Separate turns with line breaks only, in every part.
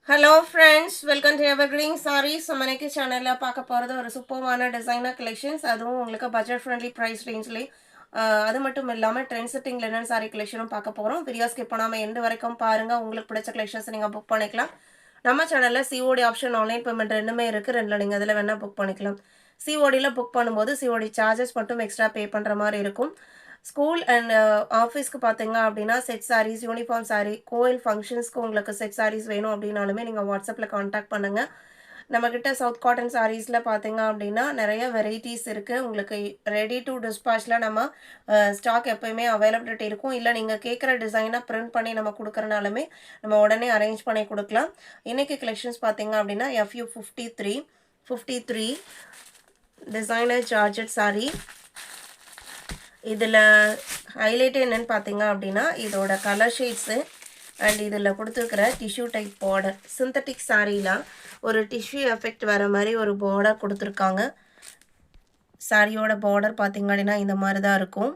Hello friends, welcome to Evergreen Sarees. நம்ம இன்னைக்கு சேனலில் பார்க்க போகிறது ஒரு சூப்பர்வான டிசைனர் கலெக்ஷன்ஸ். அதுவும் உங்களுக்கு பட்ஜெட் ஃப்ரெண்ட்லி ப்ரைஸ் ரேஞ்ச்லேயே. அது மட்டும் இல்லாமல் ட்ரெண்ட் செட்டிங் லெனன் சாரீ கலெக்ஷனும் பார்க்க போகிறோம். வீடியோ ஸ்கிப் பண்ணாமல் எண்டு வரைக்கும் பாருங்கள். உங்களுக்கு பிடிச்ச கலெக்ஷன்ஸ் நீங்கள் புக் பண்ணிக்கலாம். நம்ம சேனலில் சிஓடி ஆப்ஷன், ஆன்லைன் பேமெண்ட் ரெண்டுமே இருக்குது. ரெண்டில் நீங்கள் அதில் வேணால் புக் பண்ணிக்கலாம். சிஓடியில் புக் பண்ணும்போது சிஓடி சார்ஜஸ் மட்டும் எக்ஸ்ட்ரா பே பண்ணுற மாதிரி இருக்கும். ஸ்கூல் அண்ட் ஆஃபீஸ்க்கு பார்த்தீங்க அப்படின்னா செட் சாரீஸ், யூனிஃபார்ம் சாரீ, கோயில் ஃபங்க்ஷன்ஸ்க்கு உங்களுக்கு செட் சாரீஸ் வேணும் அப்படின்னாலுமே நீங்கள் வாட்ஸ்அப்பில் காண்டாக்ட் பண்ணுங்கள். நம்மக்கிட்ட சவுத் காட்டன் சாரீஸில் பார்த்தீங்க அப்படின்னா நிறைய வெரைட்டிஸ் இருக்குது. உங்களுக்கு ரெடி டு டிஸ்பேச்சில் நம்ம ஸ்டாக் எப்போயுமே அவைலபிலிட்டி இருக்கும். இல்லை நீங்கள் கேட்குற டிசைனை பிரிண்ட் பண்ணி நம்ம கொடுக்குறனாலுமே நம்ம உடனே அரேஞ்ச் பண்ணி கொடுக்கலாம். இன்றைக்கி கலெக்ஷன்ஸ் பார்த்தீங்க அப்படின்னா FU 53 டிசைனர் ஜார்ஜெட் சாரீ. இதில் ஹைலைட் என்னென்னு பார்த்தீங்க அப்படின்னா இதோட கலர் ஷேட்ஸு அண்ட் இதில் கொடுத்துருக்கிற டிஷ்யூ டைப் பார்டர். சிந்தட்டிக் சாரீல ஒரு டிஷ்யூ எஃபெக்ட் வர மாதிரி ஒரு பார்டர் கொடுத்துருக்காங்க. சாரியோட பார்டர் பார்த்தீங்க அப்படின்னா இந்த மாதிரி தான் இருக்கும்.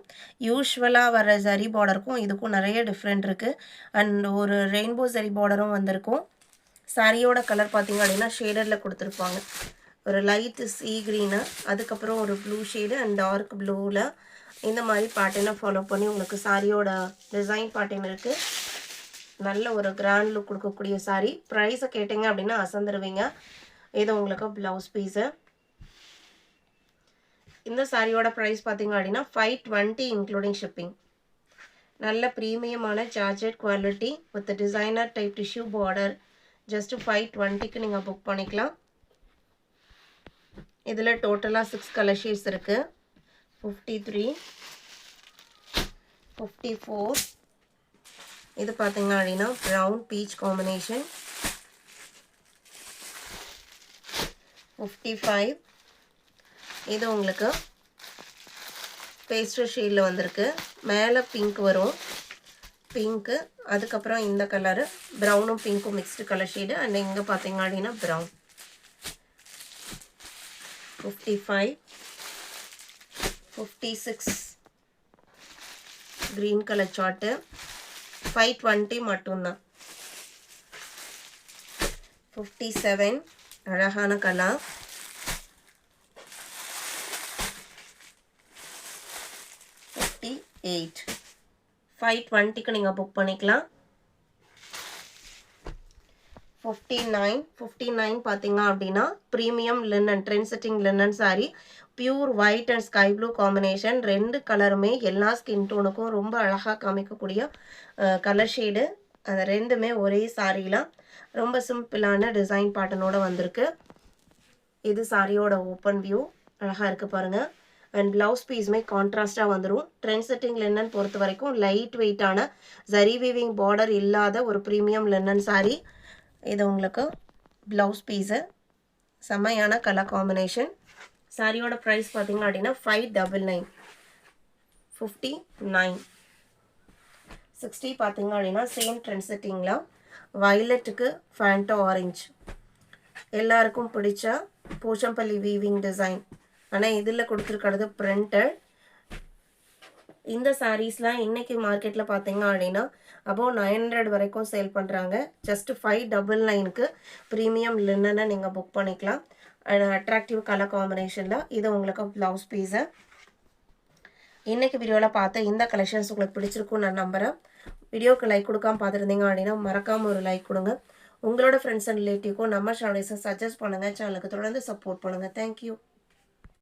யூஸ்வலாக வர ஜரி பார்டருக்கும் இதுக்கும் நிறைய டிஃப்ரெண்ட் இருக்குது. அண்ட் ஒரு ரெயின்போ ஜரி பார்டரும் வந்திருக்கும். சாரியோட கலர் பார்த்தீங்க அப்படின்னா ஷேடரில் கொடுத்துருப்பாங்க. ஒரு லைட்டு சீ க்ரீனு, அதுக்கப்புறம் ஒரு ப்ளூ ஷேடு அண்ட் டார்க் ப்ளூவில் இந்த மாதிரி பேட்டர்னை ஃபாலோ பண்ணி உங்களுக்கு சாரியோட டிசைன் பேட்டர்ன் இருக்குது. நல்ல ஒரு கிராண்ட் லுக் கொடுக்கக்கூடிய சாரீ. ப்ரைஸை கேட்டிங்க அப்படின்னா அசந்துருவீங்க. இது உங்களுக்கு ப்ளவுஸ் பீஸு. இந்த சாரியோட ப்ரைஸ் பார்த்தீங்க அப்படின்னா 520 இன்க்ளூடிங் ஷிப்பிங். நல்ல ப்ரீமியமான georgette quality with designer type tissue border. Just 520க்கு நீங்கள் புக் பண்ணிக்கலாம். இதில் டோட்டலாக 6 கலர் ஷேட்ஸ் இருக்குது. 53, 54, இது பார்த்தீங்க அப்படின்னா ப்ரௌன் பீச் காம்பினேஷன். 55, இது உங்களுக்கு பேஸ்டல் ஷேடில் வந்திருக்கு. மேலே பிங்க் வரும், பிங்க்கு, அதுக்கப்புறம் இந்த கலரு ப்ரௌனும் பிங்க்கும் மிக்ஸ்டு கலர் ஷேடு. அண்ட் இங்கே பார்த்தீங்க அப்படின்னா ப்ரௌன். 55, 56 green color chart. 520 மட்டும்தான். 57 அழகான கலர். 58 520க்கு நீங்கள் புக் பண்ணிக்கலாம். 59 பார்த்தீங்க அப்படின்னா premium linen, trend setting linen sari. Pure white and sky blue combination. ரெண்டு கலருமே எல்லா ஸ்கின் டோனுக்கும் ரொம்ப அழகாக காமிக்கக்கூடிய கலர் ஷேடு. அது ரெண்டுமே ஒரே சாரியில் ரொம்ப சிம்பிளான டிசைன் பேட்டர்னோடு வந்திருக்கு. இது சாரியோட ஓப்பன் வியூ. அழகாக இருக்குது பாருங்கள். அண்ட் ப்ளவுஸ் பீஸுமே கான்ட்ராஸ்டாக வந்துடும். ட்ரெண்ட் செட்டிங் லினன் பொறுத்த வரைக்கும் லைட் வெயிட்டான ஜரி வீவிங் பார்டர் இல்லாத ஒரு ப்ரீமியம் லினன் சாரீ. இது உங்களுக்கு ப்ளவுஸ் பீஸு. செம்மையான கலர் காம்பினேஷன். சாரியோட ப்ரைஸ் பார்த்தீங்க அப்படின்னா 599. 59, 60 பார்த்தீங்க அப்படின்னா சேம் ட்ரெண்ட் செட்டிங்கில் வயலட்டுக்கு ஃபேண்டோ ஆரஞ்சு. எல்லாருக்கும் பிடிச்ச போச்சம்பள்ளி வீவிங் டிசைன். ஆனால் இதில் கொடுத்துருக்கிறது பிரிண்டட். இந்த சாரீஸ்லாம் இன்றைக்கி மார்க்கெட்டில் பார்த்தீங்க அப்படின்னா அபோவ் 900 வரைக்கும் சேல் பண்ணுறாங்க. ஜஸ்ட் 599க்கு ப்ரீமியம் லினனை நீங்கள் புக் பண்ணிக்கலாம். அட்ராக்டிவ் கலர் காம்பினேஷனில். இது உங்களுக்கு ப்ளவுஸ் பீஸு. இன்றைக்கி வீடியோவில் பார்த்த இந்த கலெக்ஷன்ஸ் உங்களுக்கு பிடிச்சிருக்கும் நான் நம்புகிறேன். வீடியோக்கு லைக் கொடுக்காம பார்த்துருந்தீங்க அப்படின்னா மறக்காமல் ஒரு லைக் கொடுங்க. உங்களோட ஃப்ரெண்ட்ஸ் அண்ட் ரிலேட்டிவ்க்கும் நம்ம சேனல்ஸை சஜஸ்ட் பண்ணுங்கள். சேனலுக்கு தொடர்ந்து சப்போர்ட் பண்ணுங்கள். தேங்க்யூ.